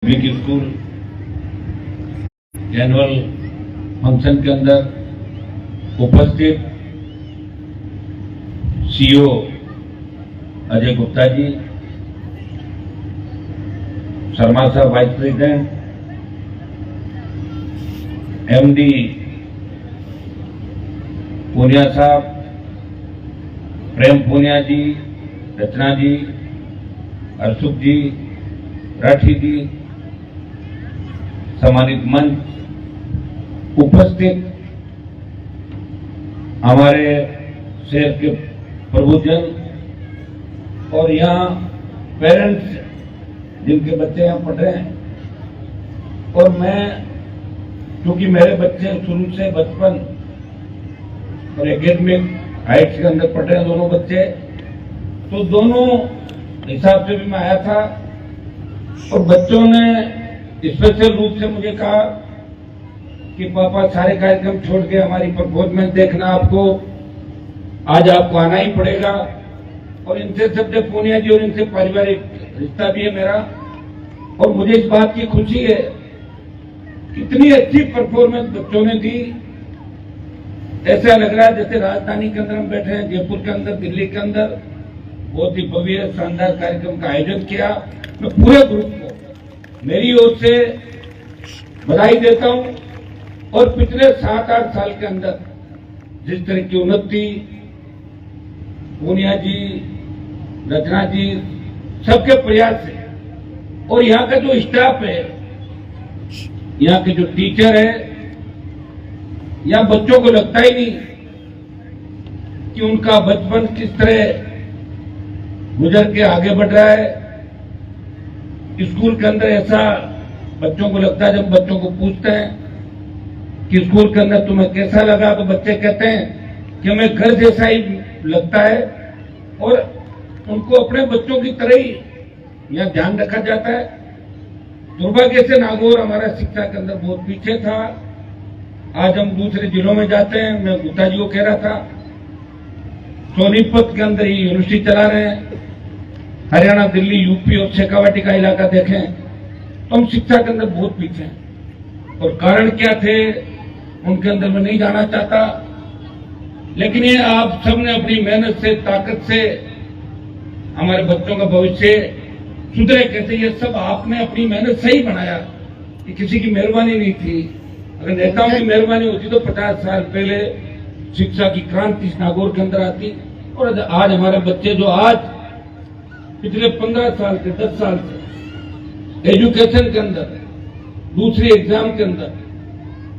Public school annual function के अंदर उपस्थित सीईओ अजय गुप्ता जी, शर्मा साहब वाइस प्रेसिडेंट, एमडी पूनिया साहब, प्रेम पूनिया जी, रचना जी, अरसुख जी, राठी जी, सम्मानित मंच, उपस्थित हमारे शहर के प्रबुद्धजन और यहाँ पेरेंट्स जिनके बच्चे यहाँ पढ़ रहे हैं। और मैं, क्योंकि मेरे बच्चे शुरू से बचपन और एकेडमिक हाइट्स के अंदर पढ़ रहे हैं दोनों बच्चे, तो दोनों हिसाब से भी मैं आया था। और बच्चों ने स्पेशल रूप से मुझे कहा कि पापा सारे कार्यक्रम छोड़ के हमारी परफॉर्मेंस देखना, आपको आज आपको आना ही पड़ेगा। और इनसे सबसे पूनिया जी और इनसे पारिवारिक रिश्ता भी है मेरा, और मुझे इस बात की खुशी है कितनी अच्छी परफॉर्मेंस बच्चों ने दी। ऐसा लग रहा है जैसे राजधानी के अंदर हम बैठे हैं, जयपुर के अंदर, दिल्ली के अंदर बहुत ही भव्य शानदार कार्यक्रम का आयोजन किया। मैं पूरे ग्रुप को मेरी ओर से बधाई देता हूं। और पिछले 7-8 साल के अंदर जिस तरह की उन्नति पूनिया जी, रचना जी, सबके प्रयास से, और यहाँ का जो स्टाफ है, यहाँ के जो टीचर है, यहाँ बच्चों को लगता ही नहीं कि उनका बचपन किस तरह गुजर के आगे बढ़ रहा है। स्कूल के अंदर ऐसा बच्चों को लगता है, जब बच्चों को पूछते हैं कि स्कूल के अंदर तुम्हें कैसा लगा, तो बच्चे कहते हैं कि हमें घर जैसा ही लगता है। और उनको अपने बच्चों की तरह ही यहाँ ध्यान रखा जाता है। दुर्भाग्य से नागौर हमारा शिक्षा के अंदर बहुत पीछे था। आज हम दूसरे जिलों में जाते हैं, मैं गुप्ता जी को कह रहा था, सोनीपत के अंदर ही यूनिवर्सिटी चला रहे हैं। हरियाणा, दिल्ली, यूपी और शेखावाटी का इलाका देखें तो हम शिक्षा के अंदर बहुत पीछे हैं। और कारण क्या थे उनके अंदर मैं नहीं जाना चाहता, लेकिन ये आप सबने अपनी मेहनत से, ताकत से हमारे बच्चों का भविष्य सुधरे कैसे, ये सब आपने अपनी मेहनत से ही बनाया। कि किसी की मेहरबानी नहीं थी। अगर नेताओं की मेहरबानी होती तो 50 साल पहले शिक्षा की क्रांति नागौर के अंदर आती। और आज हमारे बच्चे जो आज पिछले 15 साल से, 10 साल से एजुकेशन के अंदर, दूसरी एग्जाम के अंदर,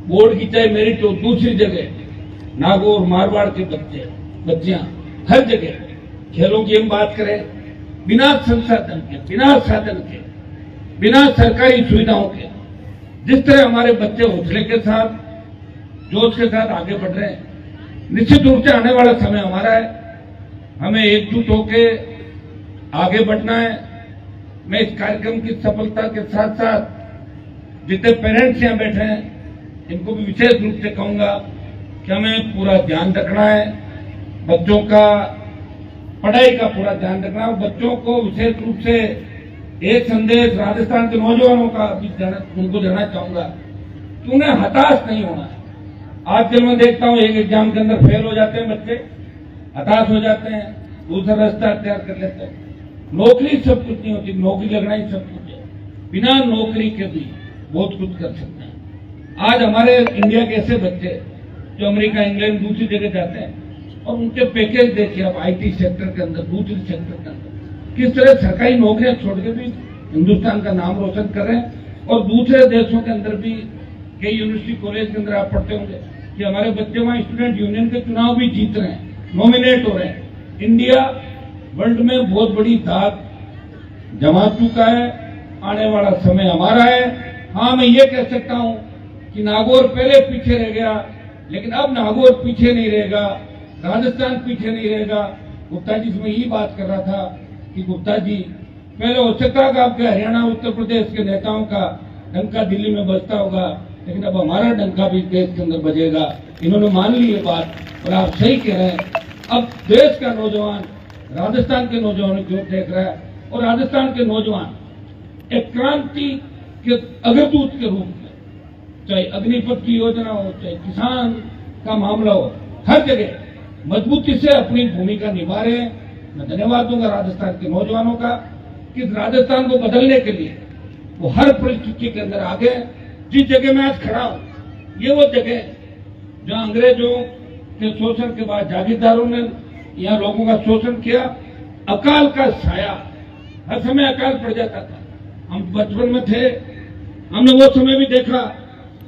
बोर्ड की चाहे मेरिट हो, दूसरी जगह नागौर मारवाड़ के बच्चे, बच्चियां हर जगह, खेलों की हम बात करें, बिना संसाधन के, बिना साधन के, बिना सरकारी सुविधाओं के, जिस तरह हमारे बच्चे हौसले के साथ, जोश के साथ आगे बढ़ रहे हैं। निश्चित रूप से आने वाला समय हमारा है, हमें एकजुट होकर आगे बढ़ना है। मैं इस कार्यक्रम की सफलता के साथ साथ जितने पेरेंट्स यहाँ बैठे हैं इनको भी विशेष रूप से कहूंगा कि हमें पूरा ध्यान रखना है, बच्चों का पढ़ाई का पूरा ध्यान रखना है। बच्चों को विशेष रूप से एक संदेश राजस्थान के नौजवानों का भी उनको देना चाहूंगा कि उन्हें हताश नहीं होना है। आजकल मैं देखता हूं एक एग्जाम के अंदर फेल हो जाते हैं बच्चे, हताश हो जाते हैं, दूसरा रास्ता अख्तियार कर लेते हैं। नौकरी सब कुछ नहीं होती, नौकरी लगना ही सब कुछ है। बिना नौकरी के भी बहुत कुछ कर सकते हैं। आज हमारे इंडिया के ऐसे बच्चे जो अमेरिका, इंग्लैंड, दूसरी जगह जाते हैं और उनके पैकेज देखिए आप, आईटी सेक्टर के अंदर, दूसरे सेक्टर के अंदर किस तरह सरकारी नौकरियां छोड़ के भी हिंदुस्तान का नाम रोशन कर रहे हैं। और दूसरे देशों के अंदर भी कई यूनिवर्सिटी कॉलेज के अंदर आप पढ़ते होंगे कि हमारे बच्चे वहां स्टूडेंट यूनियन के चुनाव भी जीत रहे हैं, नॉमिनेट हो रहे हैं। इंडिया वर्ल्ड में बहुत बड़ी दाद जमा चुका है, आने वाला समय हमारा है। हाँ, मैं ये कह सकता हूं कि नागौर पहले पीछे रह गया, लेकिन अब नागौर पीछे नहीं रहेगा, राजस्थान पीछे नहीं रहेगा। गुप्ता जी से मैं यही बात कर रहा था कि गुप्ता जी, पहले हो सकता है आपके हरियाणा, उत्तर प्रदेश के नेताओं का डंका दिल्ली में बजता होगा, लेकिन अब हमारा डंका भी देश के अंदर बजेगा। इन्होंने मान ली ये बात, और आप सही कह रहे हैं। अब देश का नौजवान राजस्थान के नौजवानों की ओर देख रहा है और राजस्थान के नौजवान एक क्रांति कि अग्रदूत के रूप में, चाहे अग्निपथ की योजना हो, चाहे किसान का मामला हो, हर जगह मजबूती से अपनी भूमिका निभा रहे हैं। मैं धन्यवाद दूंगा राजस्थान के नौजवानों का कि राजस्थान को बदलने के लिए वो हर परिस्थिति के अंदर आगे। जिस जगह मैं आज खड़ा हूं, ये वो जगह जहां अंग्रेजों के शोषण के बाद जागीरदारों ने यहाँ लोगों का शोषण किया। अकाल का साया, हर समय अकाल पड़ जाता था। हम बचपन में थे, हमने वो समय भी देखा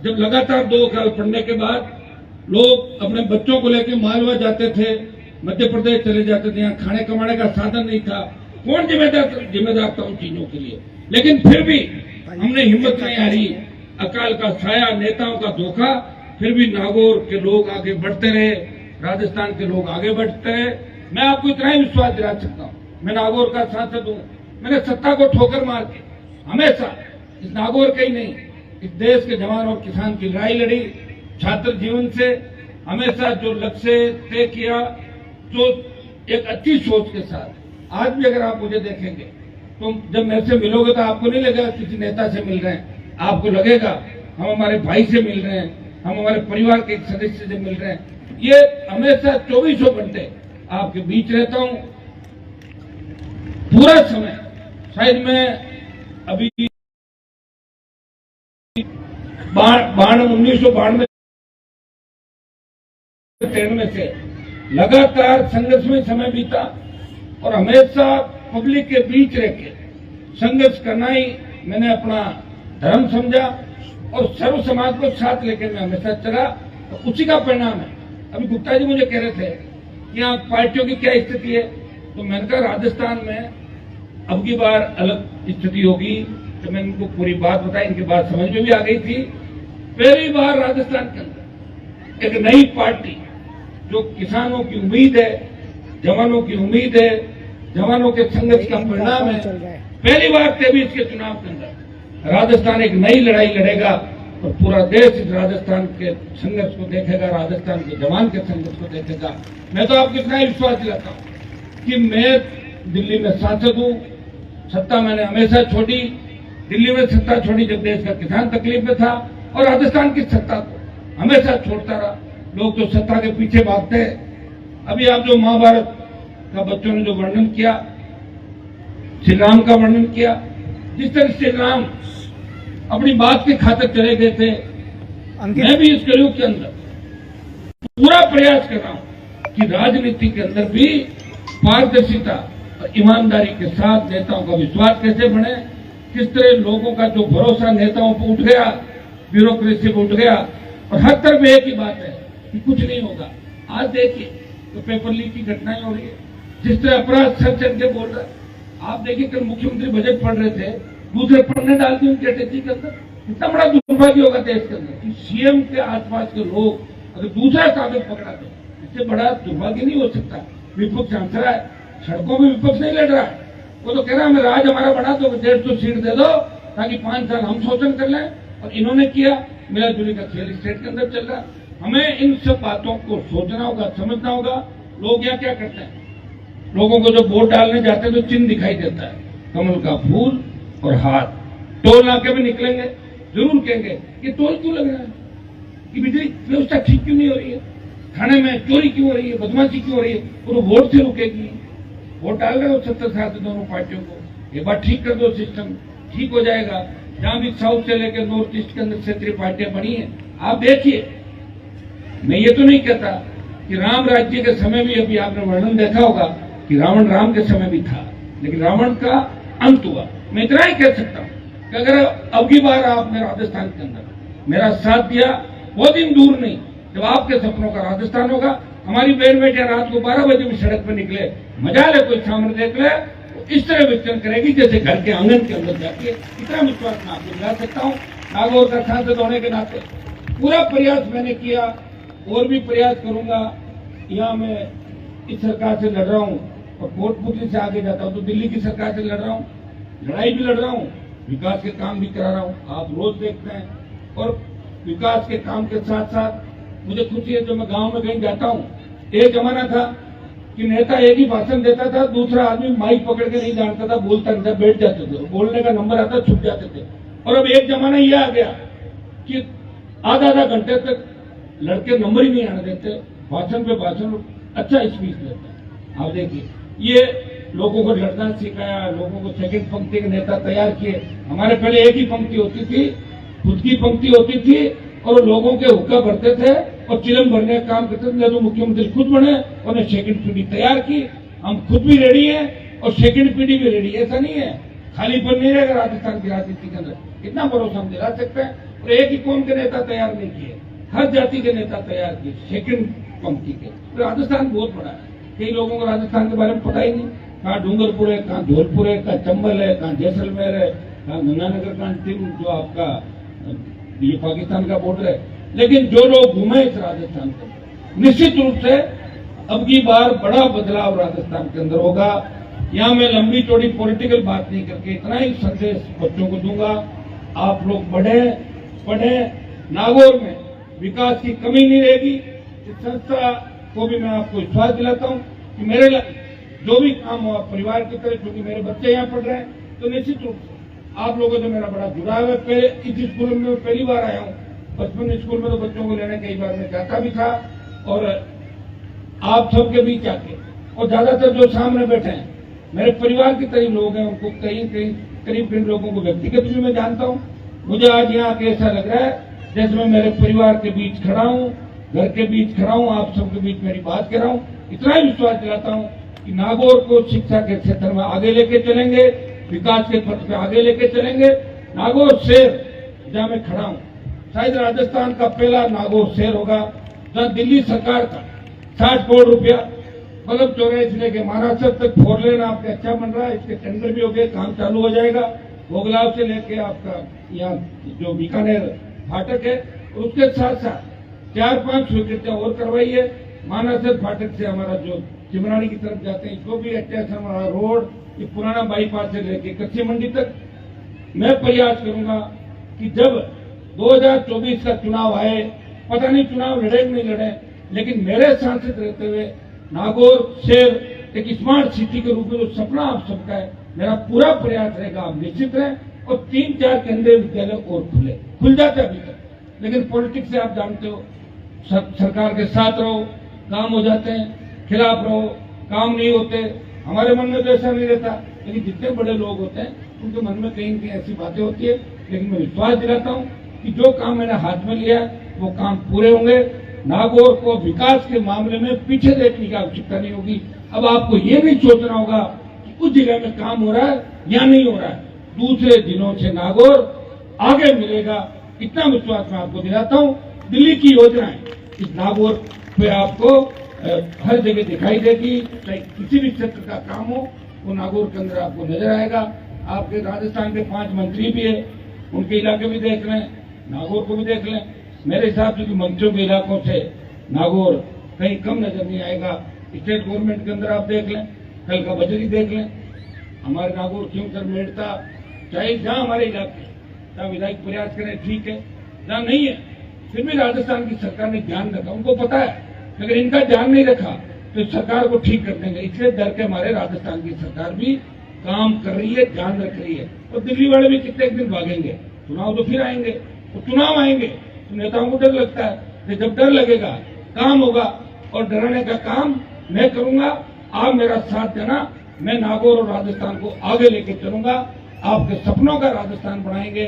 जब लगातार 2 अकाल पड़ने के बाद लोग अपने बच्चों को लेकर मालवा जाते थे, मध्य प्रदेश चले जाते थे। यहाँ खाने कमाने का साधन नहीं था। कौन जिम्मेदार था उन चीजों के लिए? लेकिन फिर भी हमने हिम्मत नहीं हारी। अकाल का साया, नेताओं का धोखा, फिर भी नागौर के लोग आगे बढ़ते रहे, राजस्थान के लोग आगे बढ़ते रहे। मैं आपको इतना ही विश्वास दिला सकता हूँ, मैं नागौर का सांसद हूँ। मैंने सत्ता को ठोकर मार के हमेशा इस नागौर के ही नहीं, इस देश के जवान और किसान की लड़ाई लड़ी। छात्र जीवन से हमेशा जो लक्ष्य तय किया, जो एक अच्छी सोच के साथ। आज भी अगर आप मुझे देखेंगे तो जब मेरे से मिलोगे तो आपको नहीं लगेगा किसी नेता से मिल रहे हैं, आपको लगेगा हम हमारे भाई से मिल रहे हैं, हम हमारे परिवार के एक सदस्य से मिल रहे हैं। ये हमेशा 24 घंटे आपके बीच रहता हूं, पूरा समय। शायद मैं अभी 1992 93 से लगातार संघर्ष में समय बीता और हमेशा पब्लिक के बीच रह के संघर्ष करना ही मैंने अपना धर्म समझा और सर्व समाज को साथ लेकर मैं हमेशा चला। तो उसी का परिणाम है। अभी गुप्ता जी मुझे कह रहे थे कि यहाँ पार्टियों की क्या स्थिति है, तो मैंने कहा राजस्थान में अब की बार अलग स्थिति होगी। तो मैंने इनको पूरी बात बताई, इनकी बात समझ में भी आ गई थी। पहली बार राजस्थान के अंदर एक नई पार्टी जो किसानों की उम्मीद है, जवानों की उम्मीद है, जवानों के संघर्ष का परिणाम है। पहली बार 23 के चुनाव के अंदर राजस्थान एक नई लड़ाई लड़ेगा और पूरा देश इस राजस्थान के संघर्ष को देखेगा, राजस्थान के जवान के संघर्ष को देखेगा। मैं तो आपको इतना ही विश्वास दिलाता हूं कि मैं दिल्ली में सांसद हूं, सत्ता मैंने हमेशा छोड़ी। दिल्ली में सत्ता छोड़ी जब देश का किसान तकलीफ में था, और राजस्थान की सत्ता को हमेशा छोड़ता रहा। लोग तो सत्ता के पीछे भागते हैं। अभी आप जो महाभारत का बच्चों ने जो वर्णन किया, श्री राम का वर्णन किया, जिस तरह श्री राम अपनी बात की खातिर चले गए थे, मैं भी इस कलयुग के अंदर पूरा प्रयास कर रहा हूं कि राजनीति के अंदर भी पारदर्शिता और ईमानदारी के साथ नेताओं का विश्वास कैसे बने। किस तरह लोगों का जो भरोसा नेताओं पर उठ गया, ब्यूरोक्रेसी पर उठ गया, और हर तरफ एक ही बात है कि कुछ नहीं होगा। आज देखिए तो पेपर लीक की घटनाएं हो रही है, जिस तरह अपराध सर चढ़ के बोल रहा है। आप देखिए कल मुख्यमंत्री बजट पढ़ रहे थे, दूसरे पढ़ने डाल दी उनकी अटैची के अंदर। इतना बड़ा दुर्भाग्य होगा देश के अंदर कि सीएम के आसपास के लोग अगर दूसरा कागज पकड़ा दे, इससे बड़ा दुर्भाग्य नहीं हो सकता। विपक्ष हंस रहा है, सड़कों में विपक्ष नहीं लड़ रहा है। वो तो कह रहा है हमें राज हमारा बना दो, 150 सीट दे दो ताकि 5 साल हम शोषण कर लें। और इन्होंने किया, मिला जुली का खेल स्टेट के अंदर चल रहा। हमें इन सब बातों को सोचना होगा, समझना होगा। लोग यहाँ क्या करते हैं, लोगों को जो वोट डालने जाते हैं तो चिन्ह दिखाई देता है, कमल का फूल और हाथ। टोल नाके में निकलेंगे जरूर कहेंगे कि टोल क्यों लग रहा है, कि बिजली व्यवस्था ठीक क्यों नहीं हो रही है, खाने में चोरी क्यों हो रही है, बदमाशी क्यों हो रही है। वो वोट से रुकेगी। वोट डाल रहे हो 70 साल से दोनों पार्टियों को, एक बार ठीक कर दो, सिस्टम ठीक हो जाएगा। जहां भी साउथ से लेकर नॉर्थ ईस्ट के अंदर क्षेत्रीय पार्टियां बनी है, आप देखिए। मैं ये तो नहीं कहता कि राम राज्य के समय भी, अभी आपने वर्णन देखा होगा कि रावण राम के समय भी था, लेकिन रावण का अंत हुआ। मैं इतना ही कह सकता हूं कि अगर अब की बार आपने राजस्थान के अंदर मेरा साथ दिया, वो दिन दूर नहीं जब आपके सपनों का राजस्थान होगा। हमारी बहन बेटियां रात को 12 बजे भी सड़क पर निकले, मजा ले, कोई सामने देख ले, तो इस तरह विचरण करेगी जैसे घर के आंगन के अंदर जाती है। इतना विश्वास मैं आपको दिला सकता हूँ। नागौर का सांसद होने के नाते पूरा प्रयास मैंने किया और भी प्रयास करूंगा। यहाँ मैं इस सरकार से लड़ रहा हूँ और कोटपुतली से आगे जाता हूँ तो दिल्ली की सरकार से लड़ रहा हूँ, लड़ाई भी लड़ रहा हूँ, विकास के काम भी करा रहा हूँ। आप रोज देखते हैं। और विकास के काम के साथ साथ मुझे खुशी है, जो मैं गांव में कहीं जाता हूँ, एक जमाना था कि नेता एक ही भाषण देता था, दूसरा आदमी माइक पकड़ के नहीं जानता था, बोलता नहीं था, बैठ जाते थे, बोलने का नंबर आता छुप जाते थे। और अब एक जमाना यह आ गया कि आधा आधा घंटे तक लड़के नंबर ही नहीं आने देते, भाषण पे भाषण अच्छा स्पीच देते हैं। आप देखिए, ये लोगों को लड़ना सिखाया, लोगों को सेकंड पंक्ति के नेता तैयार किए। हमारे पहले एक ही पंक्ति होती थी, खुद की पंक्ति होती थी, और लोगों के हुक्का भरते थे और चिलम भरने का काम करते थे। तो मुख्यमंत्री खुद बने, उन्हें सेकंड पीढ़ी तैयार की। हम खुद भी रेडी हैं और सेकंड पीढ़ी भी रेडी। ऐसा नहीं है, खालीपन नहीं रहेगा राजस्थान की राजनीति के अंदर, इतना भरोसा हम दिला सकते हैं। और एक ही कौम के नेता तैयार नहीं किए, हर जाति के नेता तैयार किए सेकंड पंक्ति के। तो राजस्थान बहुत बड़ा है, कई लोगों को राजस्थान के बारे में पता ही नहीं। कहाँ डूंगरपुर है, कहाँ धौलपुर है, कहाँ चंबल है, कहाँ जैसलमेर है, कहाँ गंगानगर का अंतिम जो आपका ये पाकिस्तान का बॉर्डर है। लेकिन जो लोग घूमे इस राजस्थान को, निश्चित रूप से अब की बार बड़ा बदलाव राजस्थान के अंदर होगा। यहाँ मैं लंबी चौड़ी पॉलिटिकल बात नहीं करके इतना ही संदेश बच्चों को दूंगा, आप लोग पढ़े। नागौर में विकास की कमी नहीं रहेगी। इस संस्था को भी मैं आपको विश्वास दिलाता हूँ कि मेरे जो भी काम हुआ परिवार की तरह, क्योंकि मेरे बच्चे यहाँ पढ़ रहे हैं, तो निश्चित रूप से आप लोगों से मेरा बड़ा जुड़ाव है। पहले इस स्कूल में मैं पहली बार आया हूँ, बचपन स्कूल में तो बच्चों को लेने कई बार मैं जाता भी था, और आप सबके बीच आके, और ज्यादातर जो सामने बैठे हैं मेरे परिवार की तरह लोग हैं, उनको करीब लोगों को व्यक्तिगत भी मैं जानता हूँ। मुझे आज यहाँ आके ऐसा लग रहा है जैसे मैं मेरे परिवार के बीच खड़ा हूँ, घर के बीच खड़ा हूँ, आप सबके बीच मेरी बात कर रहा हूँ। इतना ही विश्वास दिलाता हूँ कि नागौर को शिक्षा के क्षेत्र में आगे लेके चलेंगे, विकास के पथ पे आगे लेके चलेंगे। नागौर शहर जहाँ मैं खड़ा हूँ, शायद राजस्थान का पहला नागौर शहर होगा जहाँ दिल्ली सरकार का 60 करोड़ रुपया बल्लभ चौराहे से लेके महाराष्ट्र तक 4 लेन आपके अच्छा बन रहा है। इसके टेंडर भी हो गए, काम चालू हो जाएगा। भोगलाव से लेके आपका यहाँ जो बीकानेर फाटक है, और उसके साथ साथ 4-5 स्वीकृतियां और करवाई है। महाराष्ट्र फाटक से हमारा जो चिमरानी की तरफ जाते हैं, इसको भी अच्छा हमारा रोड, ये पुराना बाईपास से लेके कच्ची मंडी तक। मैं प्रयास करूंगा कि जब 2024 का चुनाव आए, पता नहीं चुनाव लड़े नहीं लड़े, लेकिन मेरे सांसद रहते हुए नागौर शहर एक स्मार्ट सिटी के रूप में जो सपना आप सबका है, मेरा पूरा प्रयास रहेगा, आप निश्चित रहें। और 3-4 केंद्रीय विद्यालय और खुल जाते अभी तक, लेकिन पॉलिटिक्स से आप जानते हो, सरकार के साथ रहो काम हो जाते हैं, खिलाफ रहो काम नहीं होते। हमारे मन में तो ऐसा नहीं रहता, लेकिन जितने बड़े लोग होते हैं उनके मन में कहीं कहीं ऐसी बातें होती है। लेकिन मैं विश्वास दिलाता हूँ कि जो काम मैंने हाथ में लिया है वो काम पूरे होंगे। नागौर को विकास के मामले में पीछे देखने की आवश्यकता नहीं होगी। अब आपको ये नहीं सोचना होगा कि उस जगह में काम हो रहा है या नहीं हो रहा है, दूसरे जिलों से नागौर आगे मिलेगा, इतना विश्वास मैं आपको दिलाता हूँ। दिल्ली की योजनाएं इस नागौर पे आपको हर जगह दिखाई देगी, चाहे किसी भी क्षेत्र का काम हो वो नागौर के अंदर आपको नजर आएगा। आपके राजस्थान के 5 मंत्री भी है, उनके इलाके भी देख लें, नागौर को भी देख लें। मेरे हिसाब से मंत्रियों के इलाकों से नागौर कहीं कम नजर नहीं आएगा। स्टेट गवर्नमेंट के अंदर आप देख लें, कल का बजट ही देख लें, हमारे नागौर क्यों कर मेड़ता, चाहे जहां हमारे इलाके जहां विधायक प्रयास करें ठीक है, जहां नहीं है फिर भी राजस्थान की सरकार ने ध्यान रखा, उनको पता है, अगर इनका ध्यान नहीं रखा तो सरकार को ठीक कर देंगे। इसलिए डर के मारे राजस्थान की सरकार भी काम कर रही है, ध्यान रख रही है। और दिल्ली वाले भी कितने दिन भागेंगे, चुनाव तो फिर आएंगे, तो चुनाव आएंगे तो नेताओं को डर लगता है कि जब डर लगेगा काम होगा, और डराने का काम मैं करूंगा। आप मेरा साथ देना, मैं नागौर और राजस्थान को आगे लेके चलूंगा। आपके सपनों का राजस्थान बनाएंगे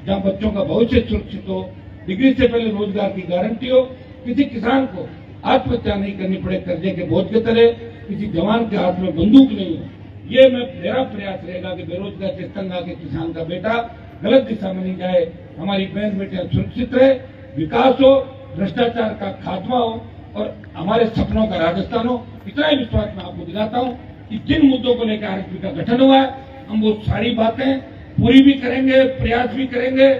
जहां बच्चों का भविष्य सुरक्षित हो, डिग्री से पहले रोजगार की गारंटी हो, किसी किसान को आत्महत्या नहीं करनी पड़े कर्जे के बोझ के तले, किसी जवान के हाथ में बंदूक नहीं हो। ये मेरा प्रयास रहेगा कि बेरोजगार से तंग आके किसान का बेटा गलत दिशा में नहीं जाए, हमारी बहन बेटियां सुरक्षित रहे, विकास हो, भ्रष्टाचार का खात्मा हो और हमारे सपनों का राजस्थान हो। इतना ही विश्वास मैं आपको दिलाता हूँ कि जिन मुद्दों को लेकर आरएसपी का गठन हुआ है, हम वो सारी बातें पूरी भी करेंगे, प्रयास भी करेंगे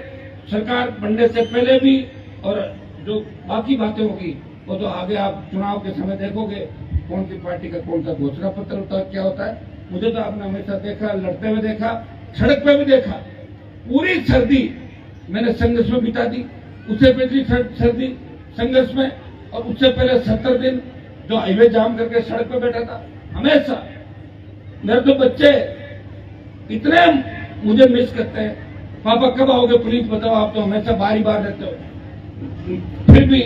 सरकार बनने से पहले भी, और जो बाकी बातें होगी वो तो आगे आप चुनाव के समय देखोगे कौन सी पार्टी का कौन सा घोषणा पत्र होता है, क्या होता है। मुझे तो आपने हमेशा देखा, लड़ते हुए देखा, सड़क पे भी देखा। पूरी सर्दी मैंने संघर्ष में बिता दी, उससे पिछली सर्दी संघर्ष में, और उससे पहले 70 दिन जो हाईवे जाम करके सड़क पे बैठा था। हमेशा मेरे तो बच्चे इतने मुझे मिस करते हैं पापा कब आओगे प्लीज बताओ, आप तो हमेशा बार ही बार रहते हो। फिर भी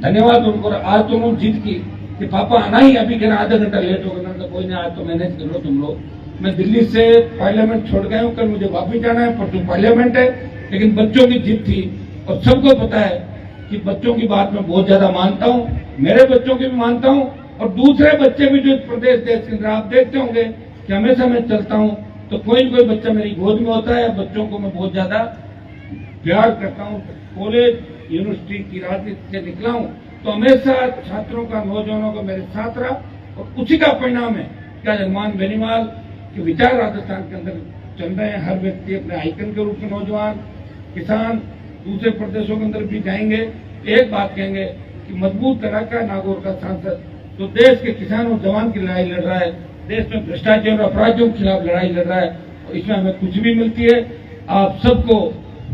धन्यवाद उनको, आज तो उन्होंने जिद की कि पापा आना ही, अभी कहना आधा घंटा लेट हो गया, तो कोई नहीं, आज तो मैनेज कर लो तुम लोग। मैं दिल्ली से पार्लियामेंट छोड़ गया हूँ, कल मुझे वापस जाना है, परसों पार्लियामेंट है, लेकिन बच्चों की जिद थी और सबको पता है कि बच्चों की बात मैं बहुत ज्यादा मानता हूँ, मेरे बच्चों की भी मानता हूँ और दूसरे बच्चे भी जो प्रदेश देश के अंदर, आप देखते होंगे कि हमेशा मैं चलता हूँ तो कोई न कोई बच्चा मेरी गोद में होता है। बच्चों को मैं बहुत ज्यादा प्यार करता हूँ। कॉलेज यूनिवर्सिटी की राजनीति से निकला हूँ तो हमेशा छात्रों का, नौजवानों का मेरे साथ रहा और उसी का परिणाम है क्या जगमान बेनीवाल के विचार राजस्थान के अंदर चल रहे हैं। हर व्यक्ति अपने आइकन के रूप में, नौजवान, किसान दूसरे प्रदेशों के अंदर भी जाएंगे, एक बात कहेंगे कि मजबूत लड़ाका नागौर का सांसद तो देश के किसान और जवान की लड़ाई लड़ रहा है, देश में भ्रष्टाचार और अपराधियों के खिलाफ लड़ाई लड़ रहा है और इसमें हमें खुशी भी मिलती है। आप सबको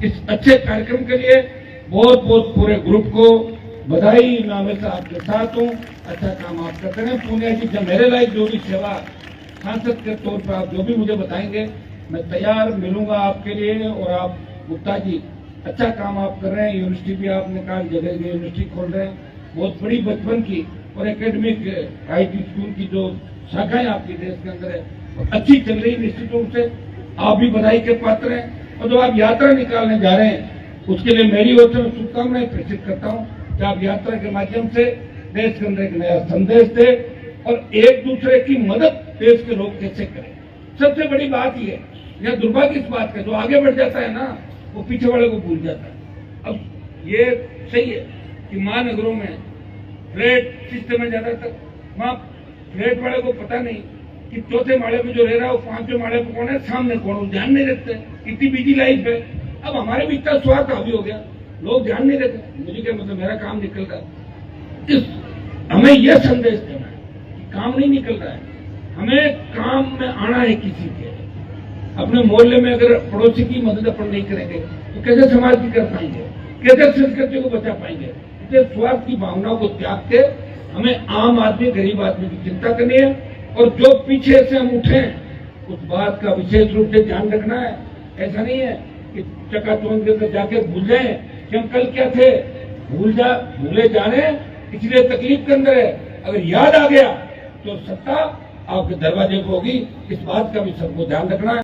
इस अच्छे कार्यक्रम के लिए बहुत बहुत पूरे ग्रुप को बधाई। मैं हमेशा आपके साथ हूँ, अच्छा काम आप करते हैं। पुण्या जी, जब मेरे लायक जो भी सेवा सांसद के तौर पर आप जो भी मुझे बताएंगे मैं तैयार मिलूंगा आपके लिए। और आप गुप्ता जी, अच्छा काम आप कर रहे हैं, यूनिवर्सिटी भी आपने कहा जगह यूनिवर्सिटी खोल रहे हैं, बहुत बड़ी बचपन की और एकेडमिक IT स्कूल की जो शाखाएं आपके देश के अंदर है अच्छी चल रही, निश्चित रूप से आप भी बधाई के पात्र हैं। और जो आप यात्रा निकालने जा रहे हैं उसके लिए मेरी ओर से मैं शुभकामनाएं प्रेषित करता हूं कि आप यात्रा के माध्यम से देश के अंदर एक नया संदेश दे और एक दूसरे की मदद देश के लोग कैसे करें। सबसे बड़ी बात यह है, यह दुर्भाग्य इस बात का, जो आगे बढ़ जाता है ना वो पीछे वाले को भूल जाता है। अब ये सही है कि महानगरों में फ्लैट सिस्टम में ज्यादातर, वहां फ्लैट वाले को पता नहीं कि चौथे माले पे जो रह रहा है वो पांचवें माले पे कौन है, सामने कौन है, ध्यान नहीं रखते। इतनी बिजी लाइफ है। अब हमारे भी इतना स्वार्थ हावी हो गया, लोग ध्यान नहीं देते। मुझे क्या मतलब, मेरा काम निकल रहा है। हमें यह संदेश देना है कि काम नहीं निकल रहा है, हमें काम में आना है। किसी के अपने मोहल्ले में अगर पड़ोसी की मदद अपन नहीं करेंगे तो कैसे समाज की कर पाएंगे, कैसे संस्कृति को बचा पाएंगे। इसलिए स्वार्थ की भावनाओं को त्याग के हमें आम आदमी, गरीब आदमी की चिंता करनी है और जो पीछे से हम उठे उस बात का विशेष रूप से ध्यान रखना है। ऐसा नहीं है कि चकाचौंध के अंदर जाके भूल जाए कि हम कल क्या थे, भूले जाने इसलिए तकलीफ के अंदर है। अगर याद आ गया तो सत्ता आपके दरवाजे पर होगी, इस बात का भी सबको ध्यान रखना है।